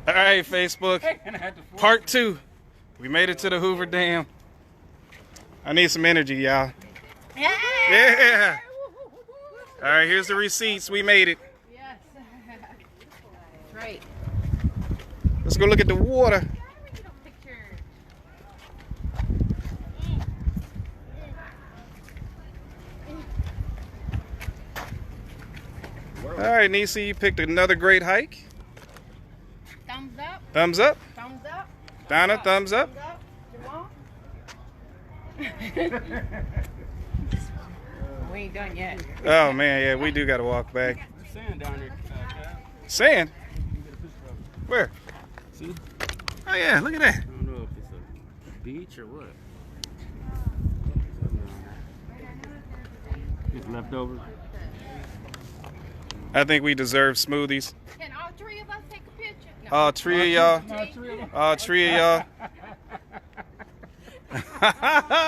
All right, Facebook. Part 2. We made it to the Hoover Dam. I need some energy, y'all. Yeah. All right, here's the receipts. We made it. Yes. Right. Let's go look at the water. All right, Nisi, you picked another great hike. Thumbs up. Thumbs up. Thumbs up. Donna, thumbs up. We ain't done yet. Oh man, yeah, we do got to walk back. Sand down there. Sand? Where? See? Oh yeah, look at that. I don't know if it's a beach or what. It's leftovers. I think we deserve smoothies. Can all three of us take a picture? No. All three of y'all. All three of y'all.